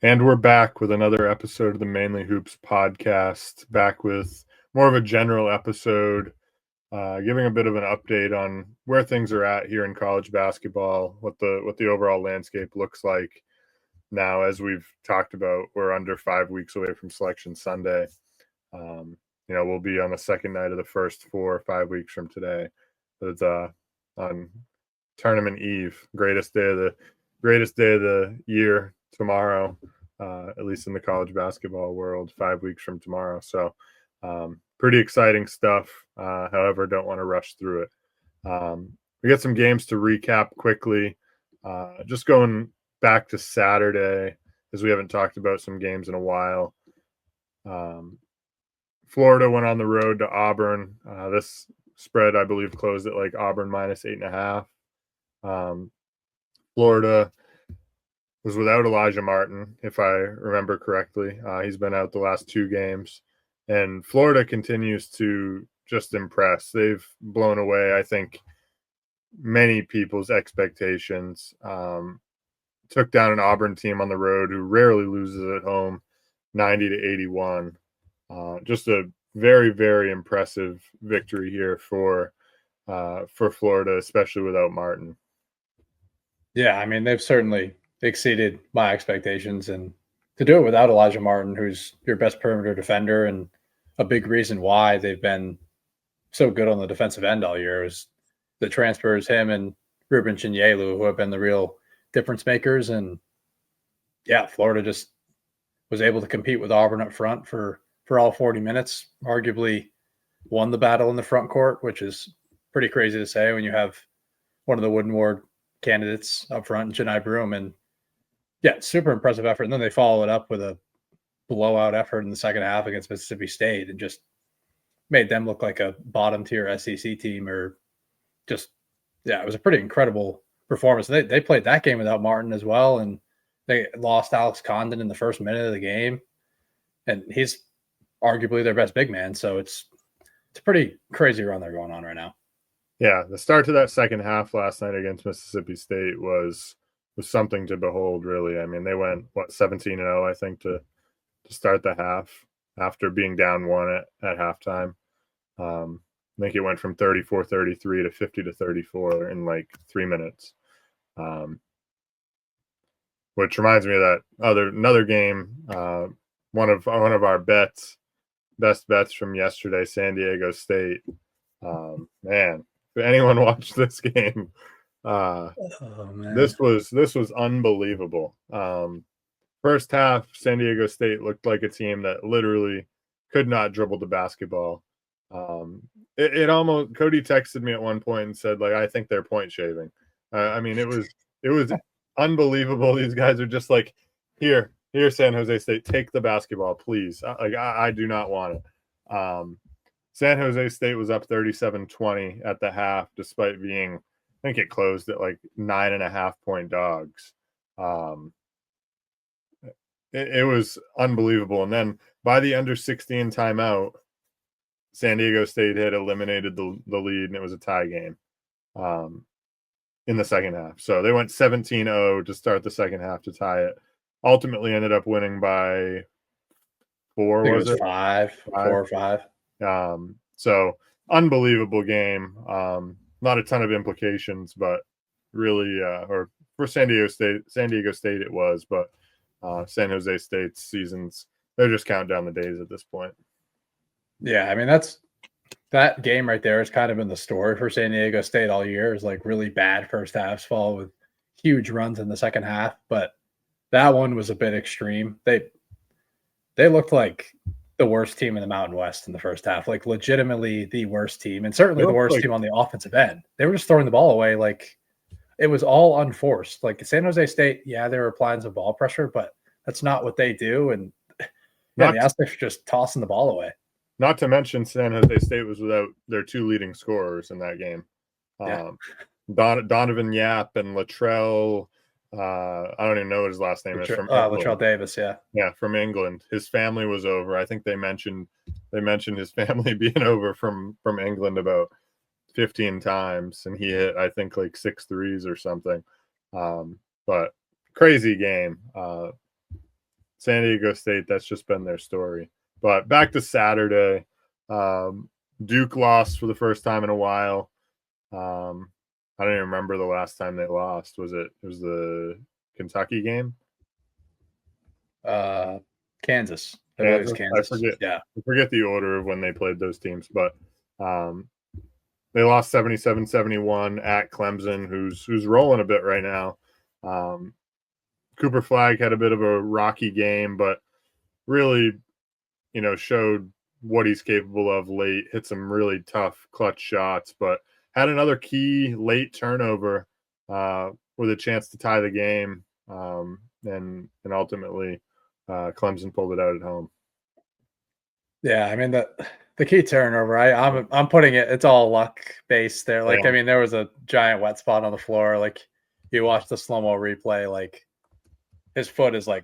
And we're back with another episode of the Mainly Hoops podcast, back with more of a general episode, giving a bit of an update on where things are at here in college basketball, what the overall landscape looks like now. As we've talked about, we're under 5 weeks away from Selection Sunday. We'll be on the second night of the first 4 or 5 weeks from today. But it's on Tournament Eve, greatest day of the year tomorrow, at least in the college basketball world, 5 weeks from tomorrow. So pretty exciting stuff. However, don't want to rush through it. We got some games to recap quickly. Just going back to Saturday, as we haven't talked about some games in a while. Florida went on the road to Auburn. This spread, I believe, closed at like Auburn minus 8.5. Florida was without Elijah Martin, if I remember correctly. He's been out the last 2 games. And Florida continues to just impress. They've blown away, I think, many people's expectations. Took down an Auburn team on the road who rarely loses at home, 90-81. Just a very, very impressive victory here for Florida, especially without Martin. Yeah, I mean, they've certainly exceeded my expectations, and to do it without Elijah Martin, who's your best perimeter defender, and a big reason why they've been so good on the defensive end all year is the transfers, him and Ruben Chinyelu, who have been the real difference makers. And yeah, Florida just was able to compete with Auburn up front for all 40 minutes, arguably won the battle in the front court, which is pretty crazy to say when you have one of the Wooden Ward candidates up front, Janai Broom. And yeah, super impressive effort. And then they follow it up with a blowout effort in the second half against Mississippi State and just made them look like a bottom tier SEC team, or just, yeah, it was a pretty incredible performance. They played that game without Martin as well. And they lost Alex Condon in the first minute of the game. And he's arguably their best big man. So it's a pretty crazy run they're going on right now. Yeah, the start to that second half last night against Mississippi State was something to behold, really. I mean, they went, 17-0, I think, to start the half after being down 1 at halftime. I think it went from 34-33 to 50-34 in like 3 minutes. Which reminds me of that another game, one of our best bets from yesterday, San Diego State. Man, if anyone watched this game, this was unbelievable. First half, San Diego State looked like a team that literally could not dribble the basketball. It almost, Cody texted me at one point and said, like, I think they're point shaving. I mean, it was unbelievable. These guys are just like, here, San Jose State, take the basketball, please. I do not want it. San Jose State was up 37-20 at the half, despite being, I think it closed at like 9.5-point dogs. It was unbelievable. And then by the under 16 timeout, San Diego State had eliminated the lead, and it was a tie game in the second half. So they went 17-0 to start the second half to tie it. Ultimately ended up winning by 4, was it? 4 or 5. So unbelievable game. Not a ton of implications, but really, or for San Diego State it was, but San Jose State's seasons, they're just counting down the days at this point. Yeah, I mean, that game right there has kind of been the story for San Diego State all year, is like really bad first halves followed with huge runs in the second half. But that one was a bit extreme. They looked like the worst team in the Mountain West in the first half, like legitimately the worst team, and certainly the worst team on the offensive end. They were just throwing the ball away. Like, it was all unforced. Like San Jose State, yeah, there were appliance of ball pressure, but that's not what they do. And yeah, the Aztecs were just tossing the ball away. Not to mention San Jose State was without their 2 leading scorers in that game. Yeah. Donovan Yap and Latrell, I don't even know what his last name is. From Latrell Davis, yeah. Yeah, from England. His family was over. I think they mentioned his family being over from England about 15 times, and he hit, I think, like 6 threes or something. But crazy game. San Diego State, that's just been their story. But back to Saturday, Duke lost for the first time in a while. I don't even remember the last time they lost. It was the Kentucky game? Kansas. I believe it's Kansas? Kansas. Yeah. I forget the order of when they played those teams, but they lost 77-71 at Clemson, who's rolling a bit right now. Cooper Flagg had a bit of a rocky game, but really, showed what he's capable of late, hit some really tough clutch shots, but had another key late turnover with a chance to tie the game, and ultimately Clemson pulled it out at home. Yeah, I mean the key turnover. I'm putting it's all luck based there. Like, I mean, there was a giant wet spot on the floor. Like, you watch the slow mo replay, like his foot is like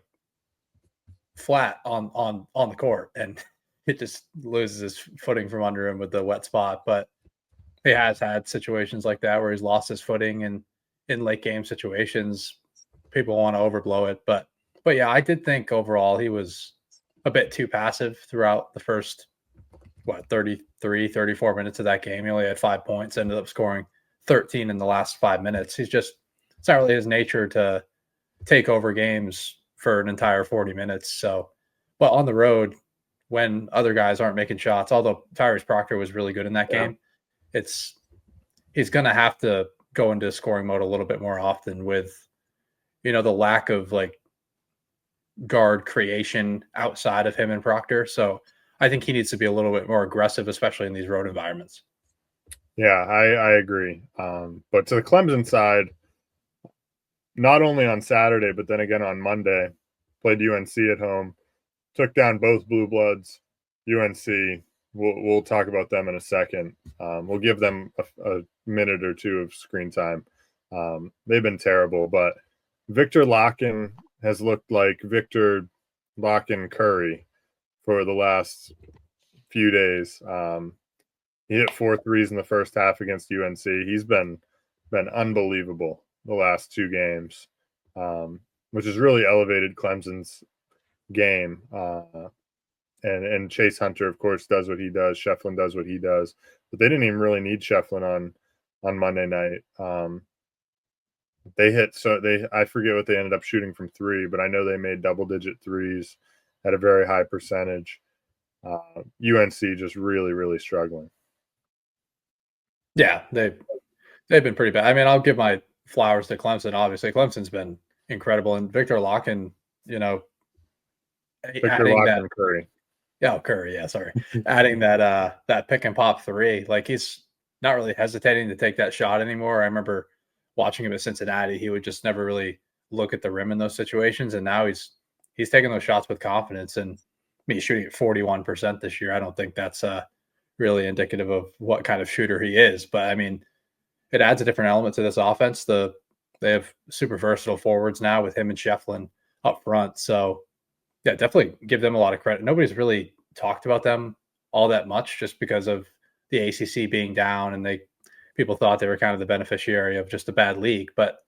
flat on the court, and it just loses his footing from under him with the wet spot. But he has had situations like that where he's lost his footing, and in late game situations, people want to overblow it. But yeah, I did think overall he was a bit too passive throughout the first 33, 34 minutes of that game. He only had 5 points, ended up scoring 13 in the last 5 minutes. It's not really his nature to take over games for an entire 40 minutes. So, but on the road, when other guys aren't making shots, although Tyrese Proctor was really good in that game, he's going to have to go into scoring mode a little bit more often with, the lack of like guard creation outside of him and Proctor. So I think he needs to be a little bit more aggressive, especially in these road environments. Yeah, I agree. But to the Clemson side, not only on Saturday, but then again on Monday, played UNC at home, took down both Blue Bloods. UNC, we'll talk about them in a second. We'll give them a minute or two of screen time. They've been terrible, but Victor Locken has looked like Victor Locken Curry for the last few days. He hit 4 threes in the first half against UNC. He's been unbelievable the last 2 games, which has really elevated Clemson's game. And Chase Hunter, of course, does what he does. Shefflin does what he does, but they didn't even really need Shefflin on Monday night. I forget what they ended up shooting from 3, but I know they made double-digit threes at a very high percentage. UNC just really, really struggling. Yeah, they've been pretty bad. I mean, I'll give my flowers to Clemson. Obviously, Clemson's been incredible, and Victor Locken, Victor Locken Curry. Yeah, Curry. Yeah, sorry. Adding that pick and pop 3, like he's not really hesitating to take that shot anymore. I remember watching him at Cincinnati; he would just never really look at the rim in those situations, and now he's taking those shots with confidence. And he's shooting at 41% this year. I don't think that's really indicative of what kind of shooter he is, but I mean, it adds a different element to this offense. They have super versatile forwards now with him and Shefflin up front, so. Yeah, definitely give them a lot of credit. Nobody's really talked about them all that much just because of the ACC being down, and people thought they were kind of the beneficiary of just a bad league. But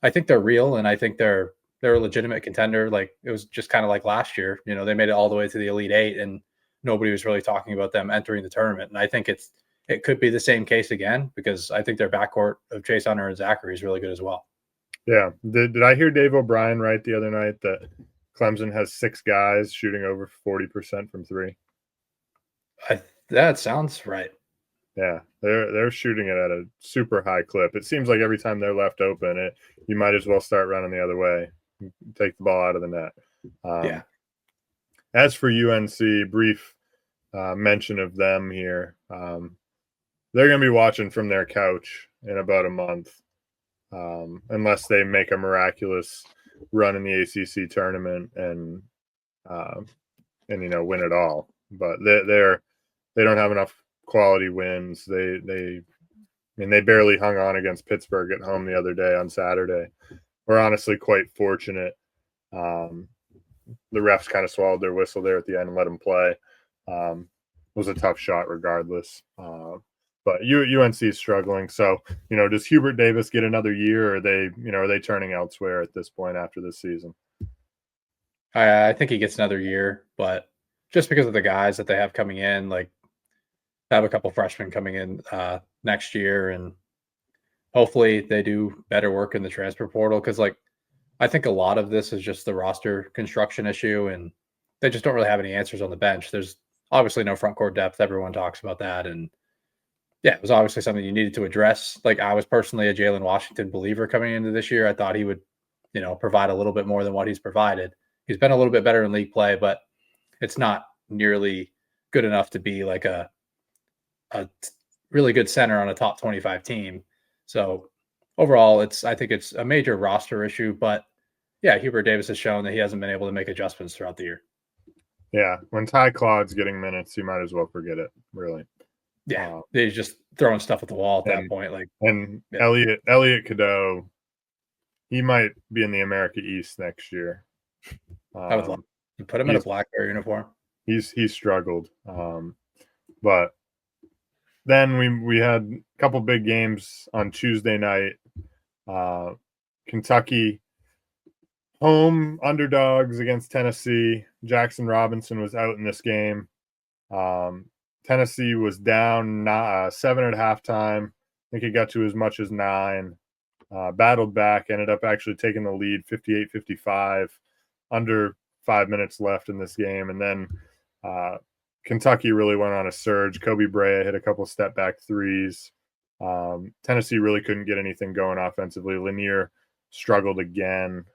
I think they're real, and I think they're a legitimate contender. Like, it was just kind of like last year. They made it all the way to the Elite Eight, and nobody was really talking about them entering the tournament. And I think it could be the same case again, because I think their backcourt of Chase Hunter and Zachary is really good as well. Yeah. Did I hear Dave O'Brien right the other night that Clemson has 6 guys shooting over 40% from 3? That sounds right. Yeah, they're shooting it at a super high clip. It seems like every time they're left open, you might as well start running the other way, take the ball out of the net. Yeah. As for UNC, brief mention of them here. They're going to be watching from their couch in about a month, unless they make a miraculous run in the ACC tournament and win it all. But they don't have enough quality wins. They barely hung on against Pittsburgh at home the other day on Saturday. We're honestly quite fortunate. The refs kind of swallowed their whistle there at the end and let them play. It was a tough shot regardless. But UNC is struggling. So, does Hubert Davis get another year, or are they turning elsewhere at this point after this season? I think he gets another year, but just because of the guys that they have coming in, like they have a couple freshmen coming in next year, and hopefully they do better work in the transfer portal. Because like I think a lot of this is just the roster construction issue, and they just don't really have any answers on the bench. There's obviously no front court depth. Everyone talks about that, and yeah, it was obviously something you needed to address. Like I was personally a Jalen Washington believer coming into this year. I thought he would, provide a little bit more than what he's provided. He's been a little bit better in league play, but it's not nearly good enough to be like a really good center on a top 25 team. So overall, I think it's a major roster issue, but yeah, Hubert Davis has shown that he hasn't been able to make adjustments throughout the year. Yeah, when Ty Claude's getting minutes, you might as well forget it, really. Yeah, he's just throwing stuff at the wall at that point. Yeah. Elliot Cadeau, he might be in the America East next year. I would love to put him in a black bear uniform. He's struggled, but then we had a couple big games on Tuesday night. Kentucky home underdogs against Tennessee. Jackson Robinson was out in this game. Tennessee was down 7 at halftime. I think it got to as much as 9. Battled back, ended up actually taking the lead 58-55, under 5 minutes left in this game. And then Kentucky really went on a surge. Kobe Brea hit a couple step back threes. Tennessee really couldn't get anything going offensively. Lanier struggled again.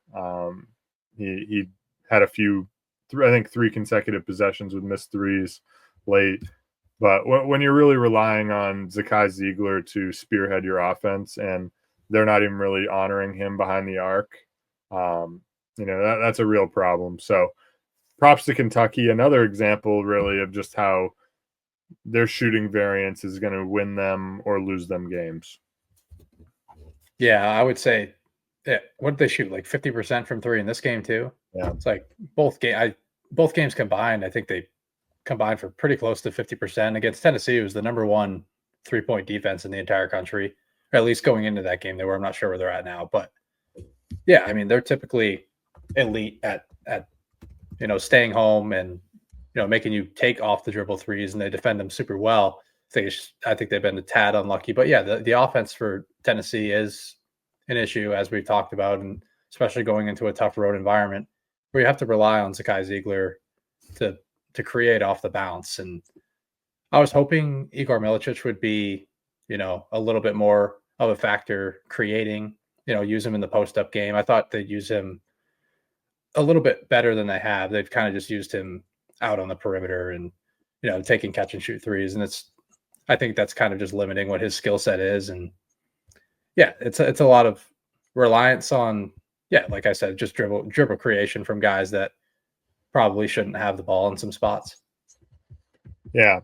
He had a few, I think 3 consecutive possessions with missed threes late. But when you're really relying on Zakai Ziegler to spearhead your offense and they're not even really honoring him behind the arc, that's a real problem. So props to Kentucky. Another example really of just how their shooting variance is going to win them or lose them games. Yeah, I would say, what did they shoot? Like 50% from 3 in this game too? Yeah. It's like both games combined, I think they combined for pretty close to 50%. Against Tennessee, it was the number 1 3-point defense in the entire country, or at least going into that game they were. I'm not sure where they're at now, but yeah, I mean, they're typically elite at staying home and making you take off the dribble threes, and they defend them super well. I think they've been a tad unlucky, but yeah, the offense for Tennessee is an issue, as we've talked about, and especially going into a tough road environment where you have to rely on Zakai Ziegler to create off the bounce. And I was hoping Igor Milicic would be, a little bit more of a factor creating, use him in the post-up game. I thought they'd use him a little bit better than they have. They've kind of just used him out on the perimeter and, taking catch and shoot threes. And I think that's kind of just limiting what his skill set is. And yeah, it's a lot of reliance on, like I said, just dribble creation from guys that probably shouldn't have the ball in some spots. Yeah.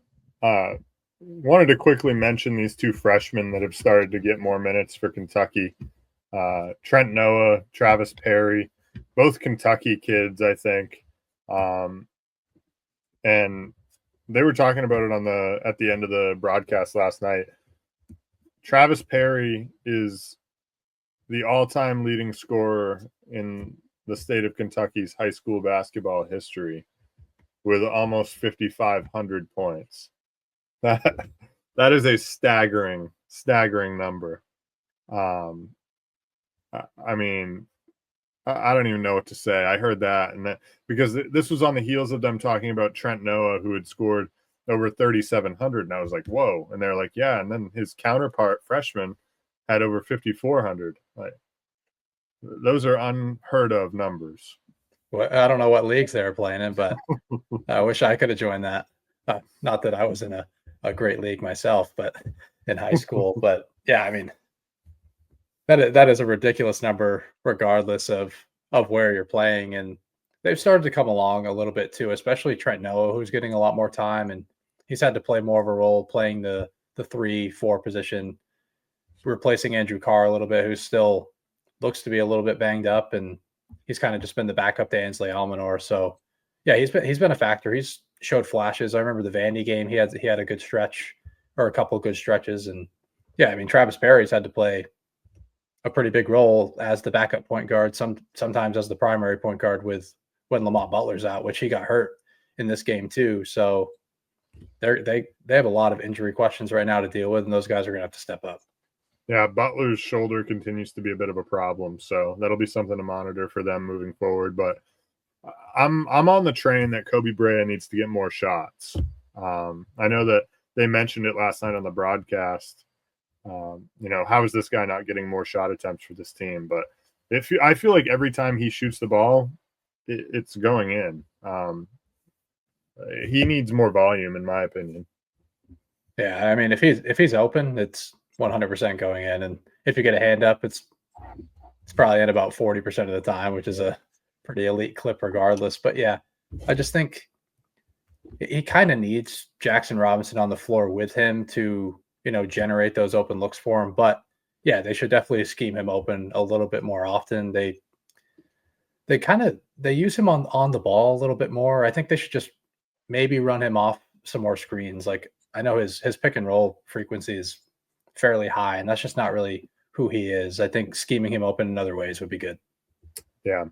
Wanted to quickly mention these 2 freshmen that have started to get more minutes for Kentucky. Trent Noah, Travis Perry, both Kentucky kids, I think. And they were talking about it at the end of the broadcast last night. Travis Perry is the all-time leading scorer in the state of Kentucky's high school basketball history with almost 5,500 points. That is a staggering number. I mean, I don't even know what to say. I heard that, and that because this was on the heels of them talking about Trent Noah, who had scored over 3,700, and I was like, whoa. And they're like, yeah, and then his counterpart freshman had over 5,400. Like, those are unheard of numbers. Well, I don't know what leagues they were playing in, but I wish I could have joined that. Not that I was in a great league myself, but in high school. But yeah, I mean, that is a ridiculous number, regardless of where you're playing. And they've started to come along a little bit too, especially Trent Noah, who's getting a lot more time, and he's had to play more of a role playing the 3-4 position, replacing Andrew Carr a little bit, who still looks to be a little bit banged up, and he's kind of just been the backup to Ainsley Almanor. So yeah, he's been a factor. He's showed flashes. I remember the Vandy game. He had a good stretch, or a couple of good stretches. And yeah, I mean, Travis Perry's had to play a pretty big role as the backup point guard, sometimes as the primary point guard with when Lamont Butler's out, which he got hurt in this game too. So they have a lot of injury questions right now to deal with, and those guys are going to have to step up. Yeah, Butler's shoulder continues to be a bit of a problem, so that'll be something to monitor for them moving forward. But I'm on the train that Kobe Bryant needs to get more shots. I know that they mentioned it last night on the broadcast. How is this guy not getting more shot attempts for this team? But I feel like every time he shoots the ball, it's going in. He needs more volume, in my opinion. Yeah, I mean, if he's open, it's 100% going in, and if you get a hand up, it's probably in about 40% of the time, which is a pretty elite clip regardless. But yeah, I just think he kind of needs Jackson Robinson on the floor with him to, generate those open looks for him. But yeah, they should definitely scheme him open a little bit more often. They use him on the ball a little bit more. I think they should just maybe run him off some more screens. Like, I know his pick and roll frequency is fairly high, and that's just not really who he is. I think scheming him open in other ways would be good. Yeah.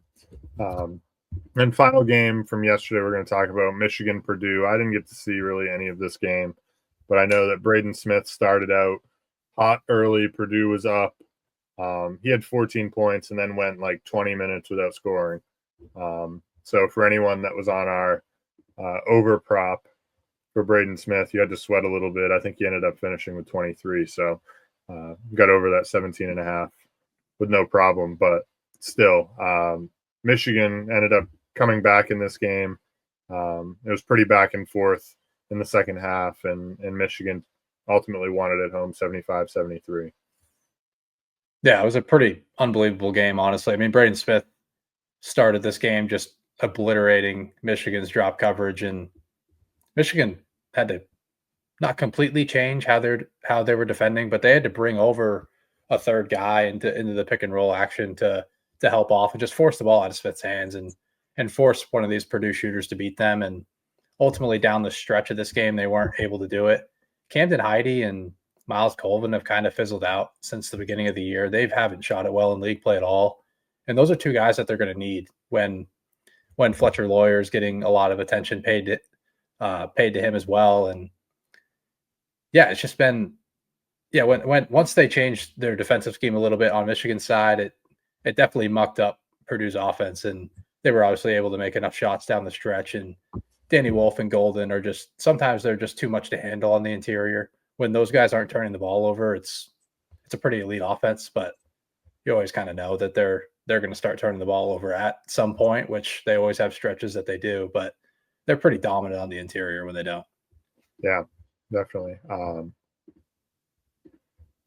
And final game from yesterday, we're going to talk about Michigan-Purdue. I didn't get to see really any of this game, but I know that Braden Smith started out hot early. Purdue was up. He had 14 points and then went like 20 minutes without scoring. So for anyone that was on our over prop for Braden Smith, you had to sweat a little bit. I think he ended up finishing with 23. So got over that 17 and a half with no problem. But still, Michigan ended up coming back in this game. It was pretty back and forth in the second half, and Michigan ultimately won it at home 75-73. Yeah, it was a pretty unbelievable game, honestly. I mean, Braden Smith started this game just obliterating Michigan's drop coverage, and Michigan had to not completely change how they were defending, but they had to bring over a third guy into the pick and roll action to help off and just force the ball out of Smith's hands and force one of these Purdue shooters to beat them. And ultimately, down the stretch of this game, they weren't able to do it. Camden Heide and Miles Colvin have kind of fizzled out since the beginning of the year. They haven't shot it well in league play at all. And those are two guys that they're going to need when Fletcher Lawyer is getting a lot of attention paid to him as well. And yeah, it's just been, once they changed their defensive scheme a little bit on Michigan's side, it definitely mucked up Purdue's offense, and they were obviously able to make enough shots down the stretch. And Danny Wolf and Golden are sometimes they're just too much to handle on the interior. When those guys aren't turning the ball over, it's a pretty elite offense, but you always kind of know that they're going to start turning the ball over at some point, which they always have stretches that they do, but they're pretty dominant on the interior when they don't. Yeah, definitely.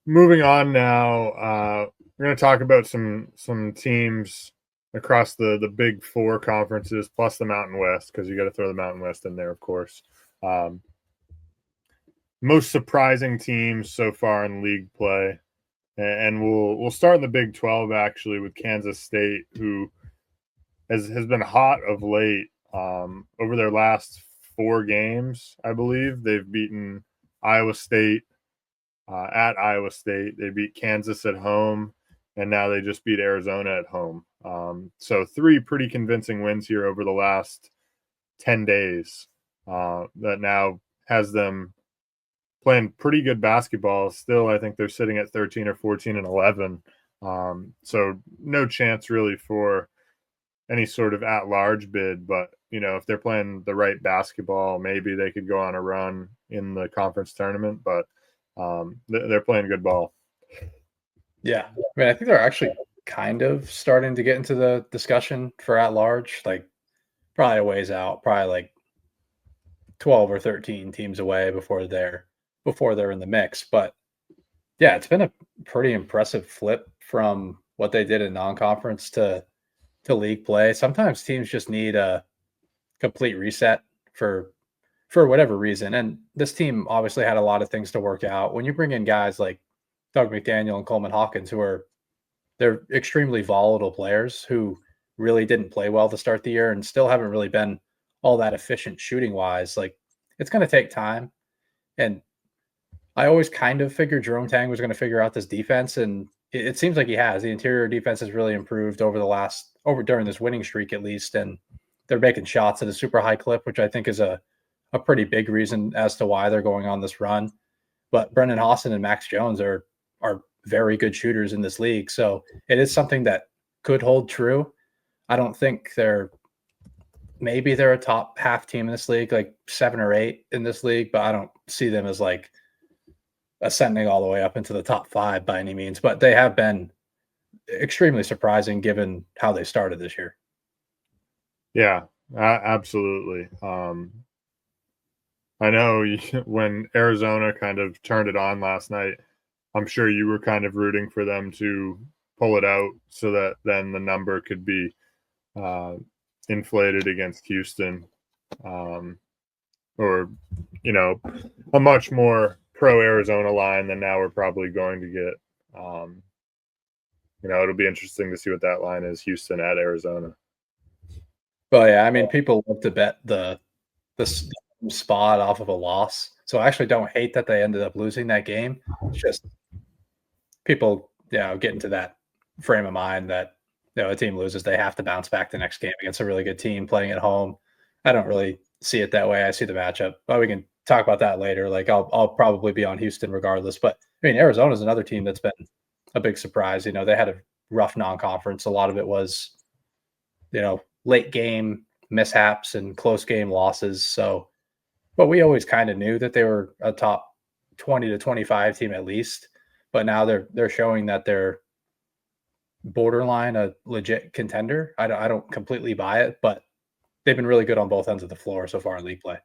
Moving on now, we're going to talk about some teams across the Big Four conferences plus the Mountain West, because you got to throw the Mountain West in there, of course. Most surprising teams so far in league play, and we'll start in the Big 12 actually with Kansas State, who has been hot of late. Over their last 4 games, I believe they've beaten Iowa State at Iowa State. They beat Kansas at home, and now they just beat Arizona at home. So 3 pretty convincing wins here over the last 10 days that now has them playing pretty good basketball. Still, I think they're sitting at 13 or 14 and 11. So no chance really for any sort of at-large bid. But, if they're playing the right basketball, maybe they could go on a run in the conference tournament. But they're playing good ball. Yeah. I mean, I think they're actually kind of starting to get into the discussion for at-large, like probably a ways out, probably like 12 or 13 teams away before they're in the mix. But yeah, it's been a pretty impressive flip from what they did in non-conference to league play. Sometimes teams just need a complete reset for whatever reason. And this team obviously had a lot of things to work out. When you bring in guys like Doug McDaniel and Coleman Hawkins, they're extremely volatile players who really didn't play well to start the year and still haven't really been all that efficient shooting wise. Like, it's going to take time. And I always kind of figured Jerome Tang was going to figure out this defense, and it seems like he has. The interior defense has really improved during this winning streak, at least. And they're making shots at a super high clip, which I think is a pretty big reason as to why they're going on this run. But Brendan Austin and Max Jones are very good shooters in this league, so it is something that could hold true. I don't think maybe they're a top half team in this league, like 7 or 8 in this league, but I don't see them as like ascending all the way up into the top 5 by any means. But they have been extremely surprising given how they started this year. Yeah, absolutely. I know when Arizona kind of turned it on last night, I'm sure you were kind of rooting for them to pull it out so that then the number could be inflated against Houston, or a much more pro Arizona line than now we're probably going to get. It'll be interesting to see what that line is, Houston at Arizona. Well, yeah, I mean, people love to bet the spot off of a loss, so I actually don't hate that they ended up losing that game. It's just people, get into that frame of mind that a team loses, they have to bounce back the next game against a really good team playing at home. I don't really see it that way. I see the matchup, but we can talk about that later. Like I'll probably be on Houston regardless. But I mean, Arizona is another team that's been a big surprise. They had a rough non-conference. A lot of it was, late game mishaps and close game losses. So, but we always kind of knew that they were a top 20 to 25 team at least. But now they're showing that they're borderline a legit contender. I don't completely buy it, but they've been really good on both ends of the floor so far in league play.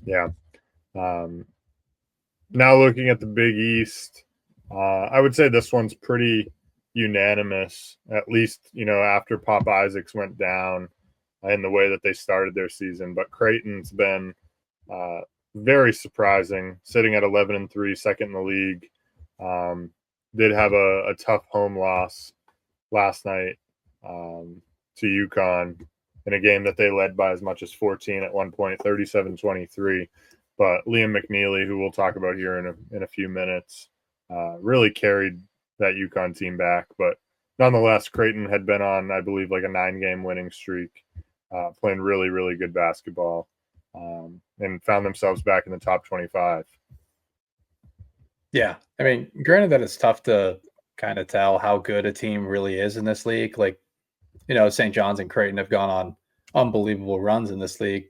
Yeah. Now looking at the Big East, I would say this one's pretty unanimous, at least, after Pop Isaacs went down in the way that they started their season. But Creighton's been very surprising, sitting at 11-3, second in the league. Did have a tough home loss last night to UConn in a game that they led by as much as 14 at one point, 37-23. But Liam McNeely, who we'll talk about here in a few minutes, really carried that UConn team back. But nonetheless, Creighton had been on, I believe, like a 9-game winning streak, playing really, really good basketball, and found themselves back in the top 25. Yeah. I mean, granted that it's tough to kind of tell how good a team really is in this league. Like, St. John's and Creighton have gone on unbelievable runs in this league,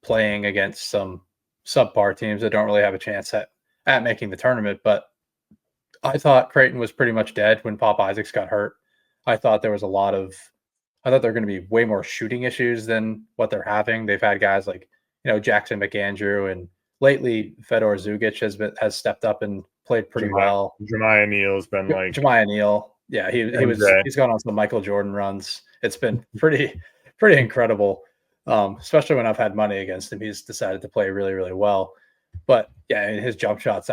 playing against some subpar teams that don't really have a chance at making the tournament. But I thought Creighton was pretty much dead when Pop Isaacs got hurt. I thought there was I thought they're going to be way more shooting issues than what they're having. They've had guys like, Jackson McAndrew, and lately Fedor Zugic has stepped up and played pretty well. Jemiah Neal's been like Jemiah Neal. Yeah, he's gone on some Michael Jordan runs. It's been pretty incredible. Especially when I've had money against him, he's decided to play really, really well. But yeah, his jump shots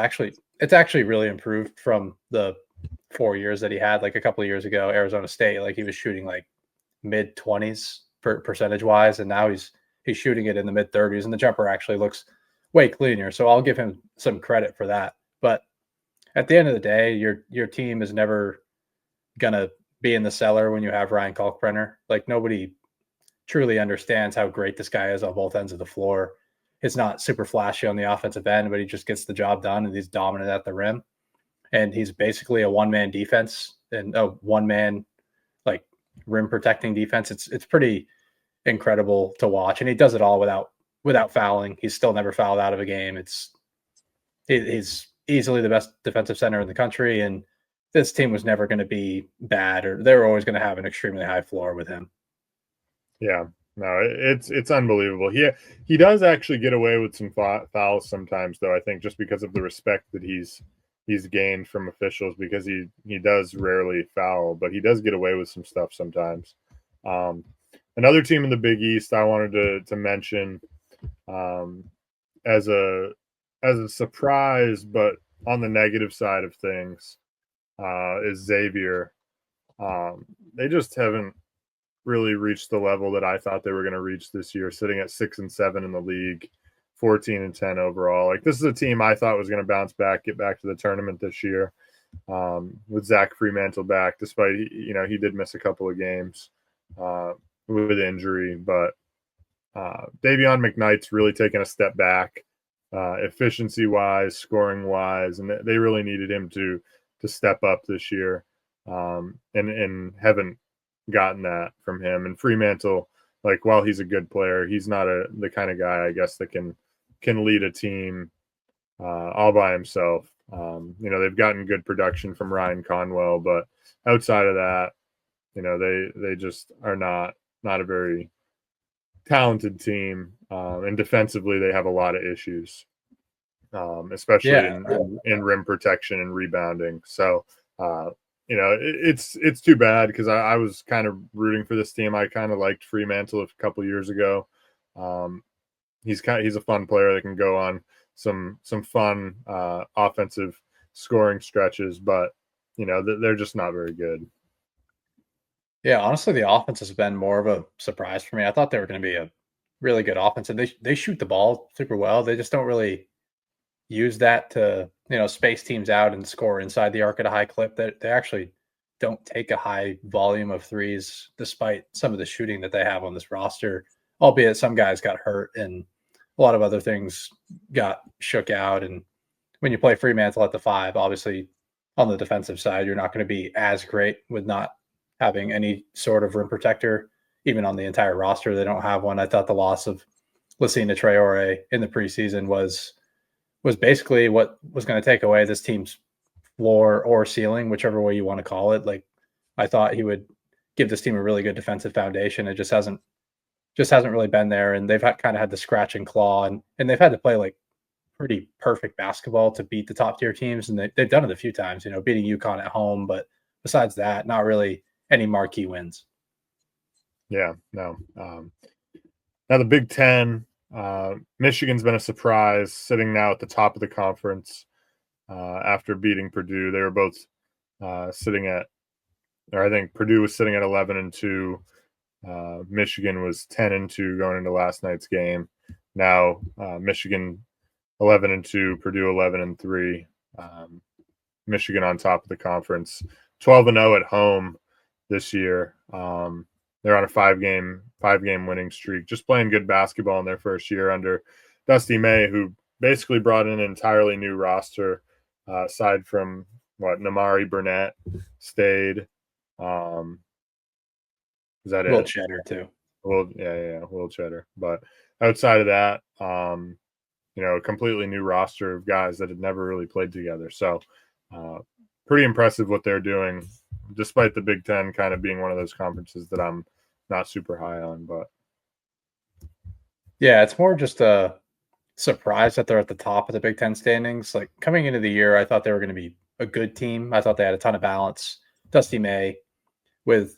it's actually really improved from the 4 years that he had, like a couple of years ago, Arizona State. Like he was shooting like mid-20s percentage wise, and now he's shooting it in the mid-30s, and the jumper actually looks way cleaner. So I'll give him some credit for that. But at the end of the day, your team is never gonna be in the cellar when you have Ryan Kalkbrenner. Like nobody truly understands how great this guy is on both ends of the floor. He's not super flashy on the offensive end, but he just gets the job done, and he's dominant at the rim. And he's basically a one-man defense and a one-man like rim protecting defense. It's pretty incredible to watch, and he does it all without fouling. He's still never fouled out of a game. He's easily the best defensive center in the country, and this team was never going to be bad, or they were always going to have an extremely high floor with him. Yeah, no, it's unbelievable. He does actually get away with some fouls sometimes, though. I think just because of the respect that he's gained from officials, because he does rarely foul, but he does get away with some stuff sometimes. Another team in the Big East I wanted to mention as a surprise, but on the negative side of things, is Xavier. They just haven't really reached the level that I thought they were going to reach this year, sitting at 6-7 in the league, 14-10 overall. Like this is a team I thought was going to bounce back, get back to the tournament this year, with Zach Fremantle back, despite he did miss a couple of games with injury, but Davion McKnight's really taken a step back, efficiency-wise, scoring-wise, and they really needed him to step up this year, and haven't gotten that from him. And Fremantle, like, while he's a good player, he's not the kind of guy, I guess, that can lead a team all by himself. They've gotten good production from Ryan Conwell, but outside of that, they just are not a very talented team, and defensively they have a lot of issues, especially in rim protection and rebounding. So it's too bad, because I was kind of rooting for this team. I kind of liked Fremantle a couple years ago. He's a fun player that can go on some fun offensive scoring stretches, but they're just not very good. Yeah, honestly, the offense has been more of a surprise for me. I thought they were going to be a really good offense, and they shoot the ball super well. They just don't really use that to space teams out and score inside the arc at a high clip. That they actually don't take a high volume of threes, despite some of the shooting that they have on this roster. Albeit some guys got hurt and a lot of other things got shook out. And when you play Fremantle at the 5, obviously on the defensive side, you're not going to be as great with not having any sort of rim protector. Even on the entire roster, they don't have one. I thought the loss of Lassina Traore in the preseason was basically what was going to take away this team's floor or ceiling, whichever way you want to call it. Like, I thought he would give this team a really good defensive foundation. It just hasn't really been there, and they've kind of had the scratch and claw, and they've had to play like pretty perfect basketball to beat the top tier teams, and they've done it a few times, beating UConn at home, but besides that, not really any marquee wins. Yeah, no. Now the Big Ten, Michigan's been a surprise, sitting now at the top of the conference after beating Purdue. They were both sitting at, or I think Purdue was sitting at 11-2. Michigan was 10-2 going into last night's game. Now Michigan 11-2, Purdue 11-3. Michigan on top of the conference, 12-0 at home this year. They're on a five-game winning streak, just playing good basketball in their first year under Dusty May, who basically brought in an entirely new roster, aside from Namari Burnett stayed. Is that Will it? Cheddar too. Will Cheddar. But outside of that, a completely new roster of guys that had never really played together. So pretty impressive what they're doing, despite the Big Ten kind of being one of those conferences that I'm not super high on. But yeah, it's more just a surprise that they're at the top of the Big Ten standings. Like, coming into the year, I thought they were going to be a good team. I thought they had a ton of balance. Dusty May, with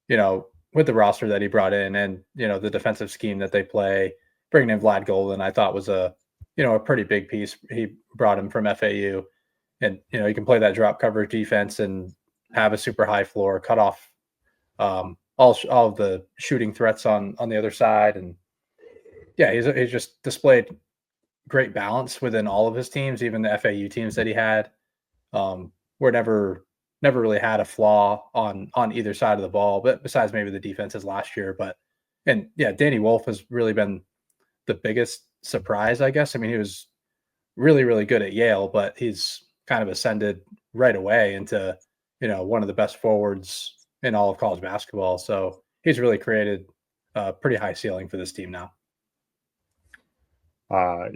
the roster that he brought in, and the defensive scheme that they play, bringing in Vlad Golden, I thought was a pretty big piece. He brought him from FAU, and he can play that drop coverage defense and have a super high floor, cut off all of the shooting threats on the other side. And yeah, he's just displayed great balance within all of his teams, even the FAU teams that he had. Were never really had a flaw on either side of the ball, but besides maybe the defenses last year. And Danny Wolf has really been the biggest surprise, I guess. I mean, he was really, really good at Yale, but he's kind of ascended right away into, one of the best forwards in all of college basketball. So he's really created a pretty high ceiling for this team now. I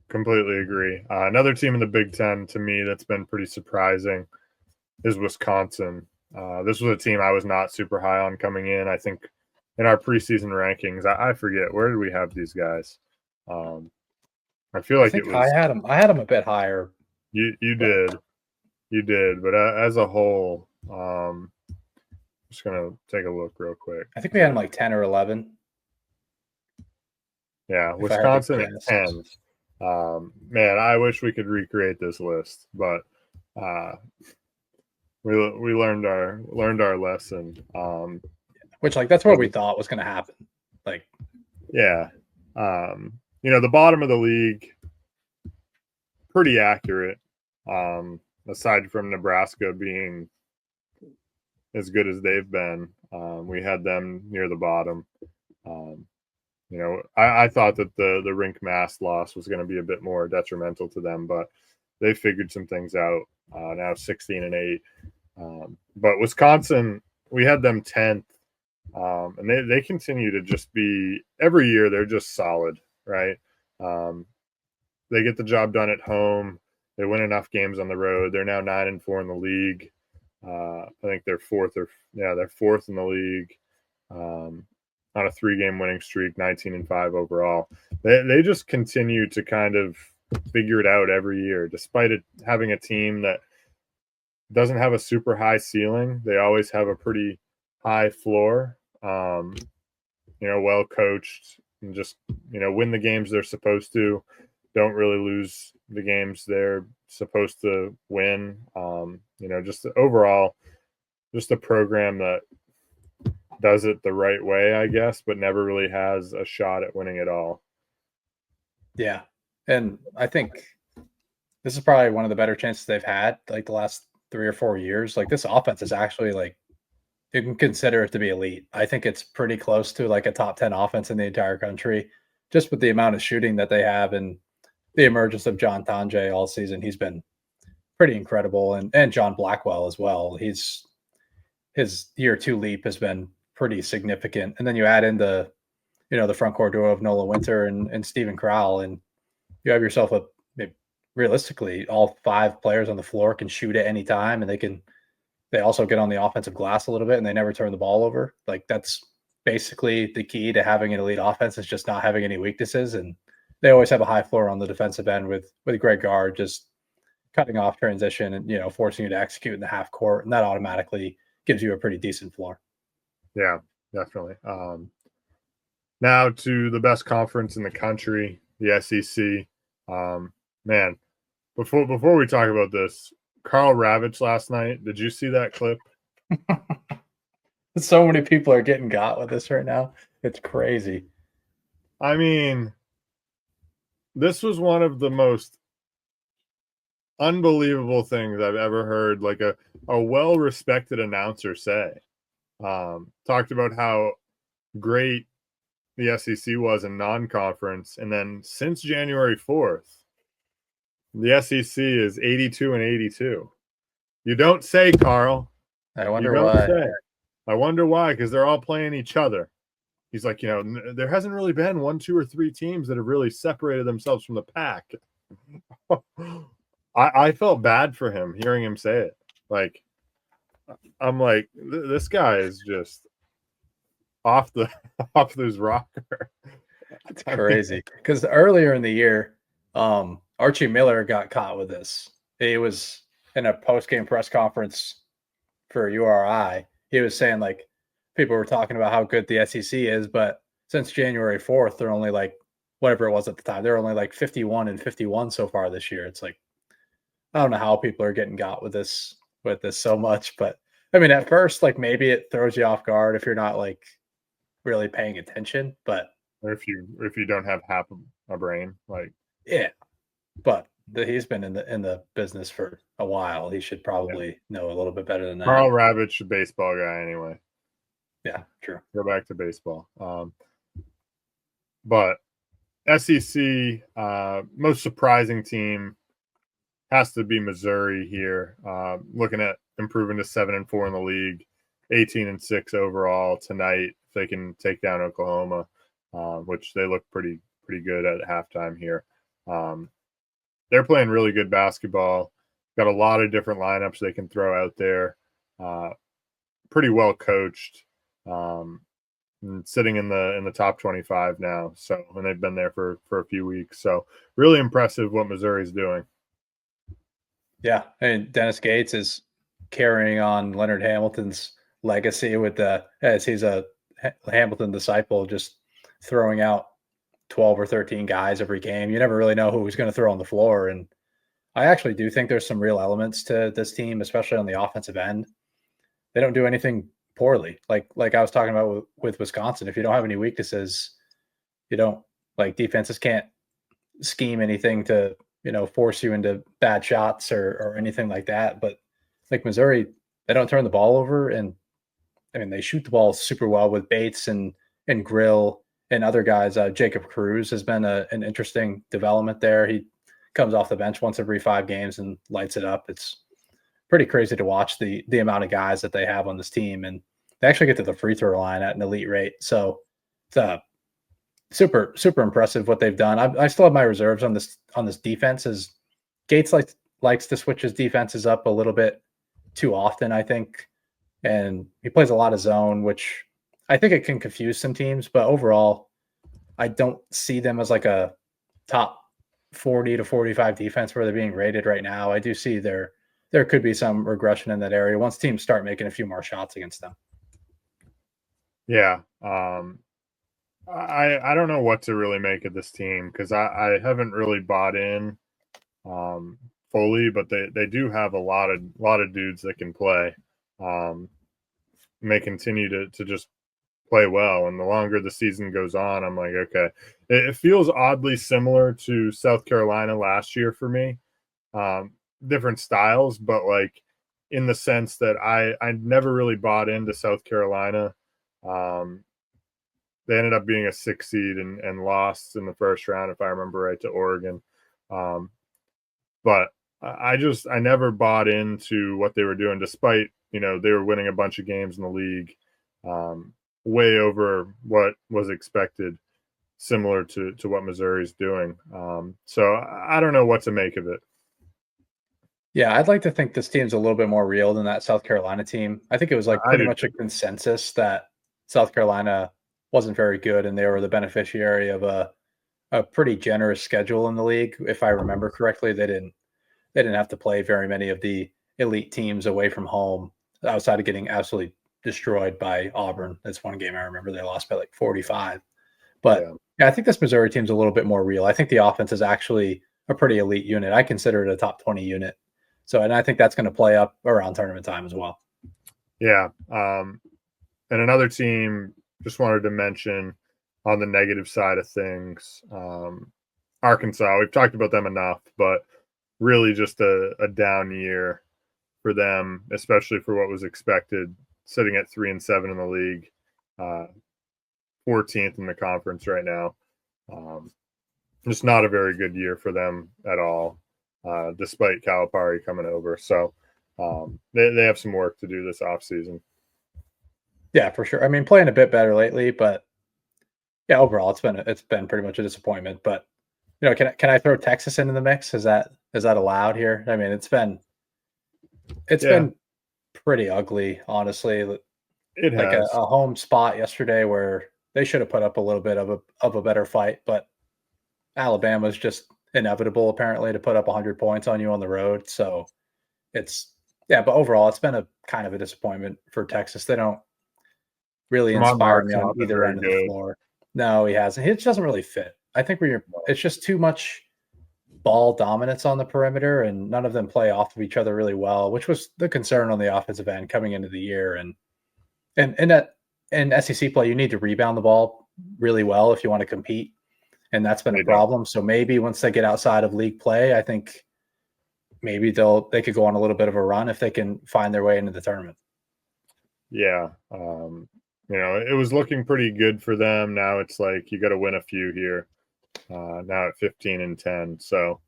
completely agree. Another team in the Big Ten to me that's been pretty surprising is Wisconsin. This was a team I was not super high on coming in. I think in our preseason rankings, I forget, where did we have these guys? I feel like I had them a bit higher. You did, but as a whole, just gonna take a look real quick. I think we had them like 10 or 11. Yeah, Wisconsin at 10. Man, I wish we could recreate this list, but we learned our lesson. Which, like, that's what we thought was going to happen. Like, yeah, the bottom of the league, pretty accurate. Aside from Nebraska being as good as they've been, we had them near the bottom. I thought that the rink mass loss was going to be a bit more detrimental to them, but they figured some things out. Now 16-8, but Wisconsin, we had them 10th, and they continue to just be every year. They're just solid, right? They get the job done at home. They win enough games on the road. They're now 9-4 in the league. I think they're fourth in the league. On a 3-game winning streak, 19-5 overall. They just continue to kind of figure it out every year, despite it having a team that doesn't have a super high ceiling. They always have a pretty high floor. Well coached and just win the games they're supposed to. Don't really lose the games they're supposed to win. Just overall, just a program that does it the right way, I guess, but never really has a shot at winning it all. Yeah. And I think this is probably one of the better chances they've had, like the last 3 or 4 years. Like this offense is actually like, you can consider it to be elite. I think it's pretty close to like a top 10 offense in the entire country, just with the amount of shooting that they have and the emergence of John Tanjay all season. He's been pretty incredible. And John Blackwell as well. His year 2 leap has been pretty significant. And then you add in the front court duo of Nola Winter and Steven Crowell, and you have yourself realistically, all 5 players on the floor can shoot at any time, and they also get on the offensive glass a little bit, and they never turn the ball over. Like that's basically the key to having an elite offense, is just not having any weaknesses. And they always have a high floor on the defensive end with Greg Gard just cutting off transition and forcing you to execute in the half court, and that automatically gives you a pretty decent floor. Yeah, definitely. Now to the best conference in the country, the SEC. Man, before we talk about this, Karl Ravitch last night, did you see that clip? So many people are getting got with this right now. It's crazy. I mean, this was one of the most unbelievable things I've ever heard, like a well-respected announcer say. Talked about how great the SEC was in non-conference, and then since January 4th, the SEC is 82-82. You don't say, Karl. I wonder why. I wonder why, because they're all playing each other. He's like, there hasn't really been 1, 2, or 3 teams that have really separated themselves from the pack. I felt bad for him hearing him say it. Like, I'm like, this guy is just off this rocker. It's crazy. Because earlier in the year, Archie Miller got caught with this. He was in a post-game press conference for URI. He was saying, like, people were talking about how good the SEC is, but since January 4th, they're only like, whatever it was at the time, they're only like 51-51 so far this year. It's like, I don't know how people are getting got with this so much, but I mean, at first, like maybe it throws you off guard if you're not like really paying attention, but or if you don't have half a brain, like yeah, but he's been in the business for a while. He should probably know a little bit better than that. Karl Ravitch, a baseball guy, anyway. Yeah, true. Go back to baseball. But SEC, most surprising team has to be Missouri here. Looking at improving to 7-4 in the league, 18-6 overall tonight. If they can take down Oklahoma, which they look pretty good at halftime here. They're playing really good basketball. Got a lot of different lineups they can throw out there. Pretty well coached. Sitting in the top 25 now. So, and they've been there for a few weeks. So, really impressive what Missouri's doing. Yeah, and Dennis Gates is carrying on Leonard Hamilton's legacy as he's a Hamilton disciple, just throwing out 12 or 13 guys every game. You never really know who he's going to throw on the floor. And I actually do think there's some real elements to this team, especially on the offensive end. They don't do anything poorly. Like I was talking about with Wisconsin, if you don't have any weaknesses, you don't like defenses can't scheme anything to, force you into bad shots or anything like that. But like Missouri, they don't turn the ball over. And I mean, they shoot the ball super well with Bates and Grill and other guys. Jacob Cruz has been an interesting development there. He comes off the bench once every 5 games and lights it up. It's pretty crazy to watch the amount of guys that they have on this team, and they actually get to the free throw line at an elite rate. So it's super impressive what they've done. I still have my reserves on this defense. As Gates likes to switch his defenses up a little bit too often, I think, and he plays a lot of zone, which I think it can confuse some teams. But overall, I don't see them as like a top 40 to 45 defense where they're being rated right now. I do see there could be some regression in that area once teams start making a few more shots against them. Yeah. I don't know what to really make of this team because I haven't really bought in fully, but they do have a lot of dudes that can play. May continue to just play well, and the longer the season goes on, I'm like, okay, it feels oddly similar to South Carolina last year for me. Different styles, but like in the sense that I never really bought into South Carolina. They ended up being a 6 seed and lost in the first round, if I remember right, to Oregon. But I never bought into what they were doing, despite, they were winning a bunch of games in the league, way over what was expected, similar to what Missouri's doing. So I don't know what to make of it. Yeah, I'd like to think this team's a little bit more real than that South Carolina team. I think it was like pretty much a consensus that South Carolina wasn't very good, and they were the beneficiary of a pretty generous schedule in the league. If I remember correctly, they didn't have to play very many of the elite teams away from home outside of getting absolutely destroyed by Auburn. That's one game I remember they lost by like 45. But yeah, I think this Missouri team's a little bit more real. I think the offense is actually a pretty elite unit. I consider it a top 20 unit. So, and I think that's going to play up around tournament time as well. Yeah. And another team, just wanted to mention on the negative side of things, Arkansas. We've talked about them enough, but really just a down year for them, especially for what was expected, sitting at 3-7 in the league, 14th in the conference right now. Just not a very good year for them at all, despite Calipari coming over. So they have some work to do this offseason. Yeah, for sure. I mean, playing a bit better lately, but yeah, overall it's been pretty much a disappointment. But can I throw Texas into the mix? Is that allowed here? I mean, it's been pretty ugly, honestly. It like has a home spot yesterday where they should have put up a little bit of a better fight, but Alabama's just inevitable apparently to put up 100 points on you on the road. So but overall it's been a kind of a disappointment for Texas. They don't really inspire me on either end of the floor. No, he hasn't. He just doesn't really fit. I think it's just too much ball dominance on the perimeter, and none of them play off of each other really well, which was the concern on the offensive end coming into the year. And in SEC play, you need to rebound the ball really well if you want to compete, and that's been a problem. So maybe once they get outside of league play, I think maybe they could go on a little bit of a run if they can find their way into the tournament. Yeah. It was looking pretty good for them. Now it's like you got to win a few here. Now at 15-10. So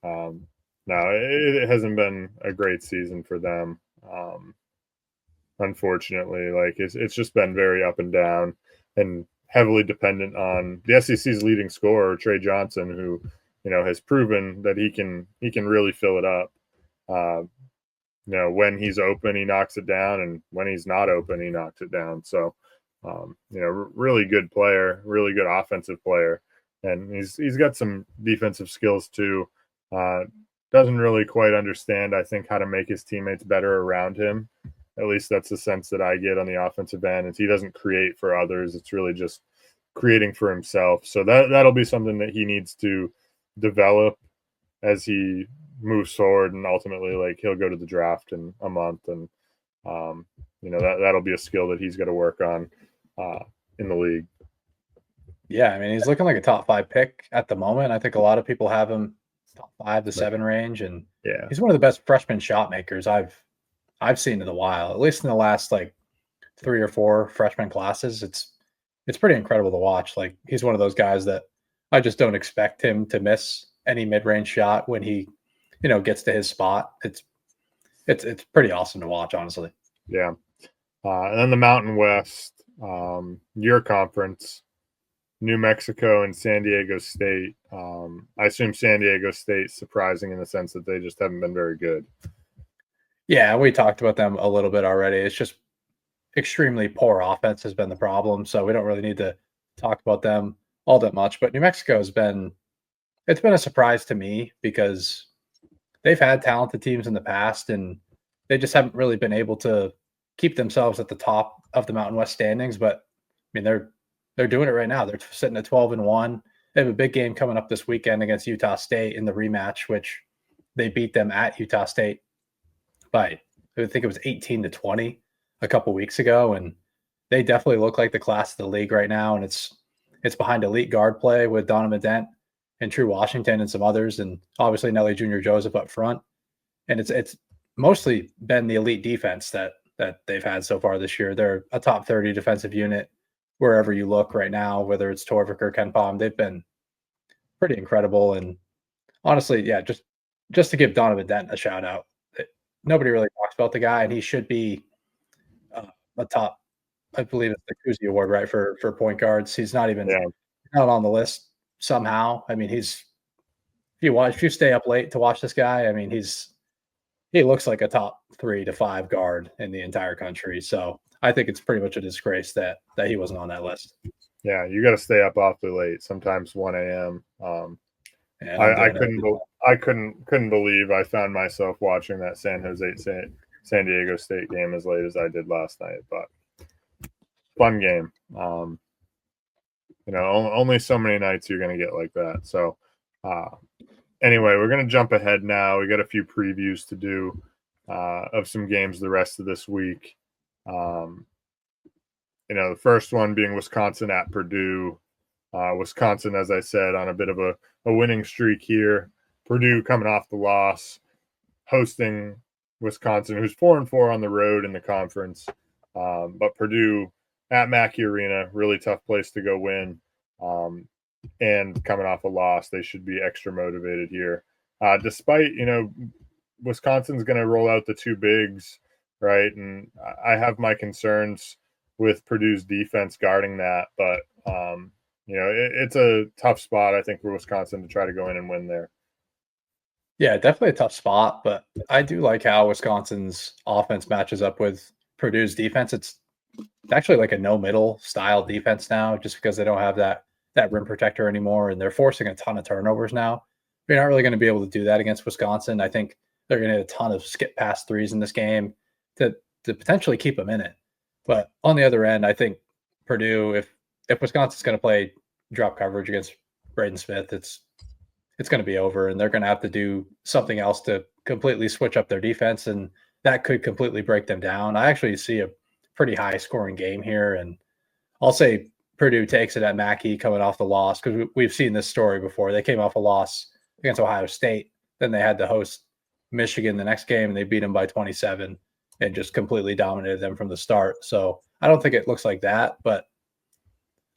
no, it hasn't been a great season for them. Unfortunately, like it's just been very up and down and heavily dependent on the SEC's leading scorer, Trey Johnson, who, has proven that he can really fill it up. When he's open, he knocks it down, and when he's not open, he knocks it down. So, really good player, really good offensive player, and he's got some defensive skills too. Doesn't really quite understand, I think, how to make his teammates better around him. At least that's the sense that I get on the offensive end. Is he doesn't create for others; it's really just creating for himself. So that'll be something that he needs to develop as he moves forward, and ultimately, like, he'll go to the draft in a month, and that'll be a skill that he's got to work on in the league. Yeah, I mean, he's looking like a top 5 pick at the moment. I think a lot of people have him top 5 to 7 range, and he's one of the best freshman shot makers I've seen in a while. At least in the last like 3 or 4 freshman classes, it's it's pretty incredible to watch. Like, he's one of those guys that I just don't expect him to miss any mid-range shot when he, gets to his spot. It's pretty awesome to watch, honestly. Yeah. And then the Mountain West, your conference, New Mexico and San Diego State. I assume San Diego State surprising in the sense that they just haven't been very good. Yeah, we talked about them a little bit already. It's just extremely poor offense has been the problem, so we don't really need to talk about them all that much. But New Mexico it's been a surprise to me because they've had talented teams in the past, and they just haven't really been able to keep themselves at the top of the Mountain West standings. But I mean, they're doing it right now. They're sitting at 12-1. They have a big game coming up this weekend against Utah State in the rematch, which they beat them at Utah State by, I think it was 18-20 a couple weeks ago, and they definitely look like the class of the league right now. And it's behind elite guard play with Donovan Dent and True Washington and some others, and obviously Nelly Jr. Joseph up front. And it's mostly been the elite defense that they've had so far this year. They're a top 30 defensive unit wherever you look right now, whether it's Torvik or Ken Palm. They've been pretty incredible. And honestly, yeah, just to give Donovan Dent a shout out. Nobody really talks about the guy, and he should be a top. I believe it's the Kuzi Award, right, for point guards. He's not even not on the list somehow. I mean, if you stay up late to watch this guy, I mean, he looks like a top 3 to 5 guard in the entire country. So I think it's pretty much a disgrace that he wasn't on that list. Yeah, you got to stay up awfully late, sometimes 1 a.m. I couldn't believe I found myself watching that San Diego State game as late as I did last night. But fun game. Only so many nights you're going to get like that. So anyway, we're going to jump ahead now. We got a few previews to do of some games the rest of this week. The first one being Wisconsin at Purdue. Wisconsin, as I said, on a bit of a winning streak here. Purdue coming off the loss, hosting Wisconsin, who's 4-4 on the road in the conference. But Purdue at Mackey Arena, really tough place to go win. And coming off a loss, they should be extra motivated here. Despite, Wisconsin's going to roll out the two bigs, right? And I have my concerns with Purdue's defense guarding that. But, it's a tough spot, I think, for Wisconsin to try to go in and win there. Yeah, definitely a tough spot. But I do like how Wisconsin's offense matches up with Purdue's defense. It's actually like a no-middle style defense now, just because they don't have that rim protector anymore, and they're forcing a ton of turnovers now. You're not really going to be able to do that against Wisconsin. I think they're going to hit a ton of skip pass threes in this game to potentially keep them in it. But on the other end, I think Purdue, if Wisconsin's going to play drop coverage against Braden Smith, it's going to be over, and they're going to have to do something else to completely switch up their defense, and that could completely break them down. I actually see a pretty high scoring game here, and I'll say Purdue takes it at Mackey coming off the loss, because we've seen this story before. They came off a loss against Ohio State, then they had to host Michigan the next game, and they beat them by 27 and just completely dominated them from the start. So I don't think it looks like that, but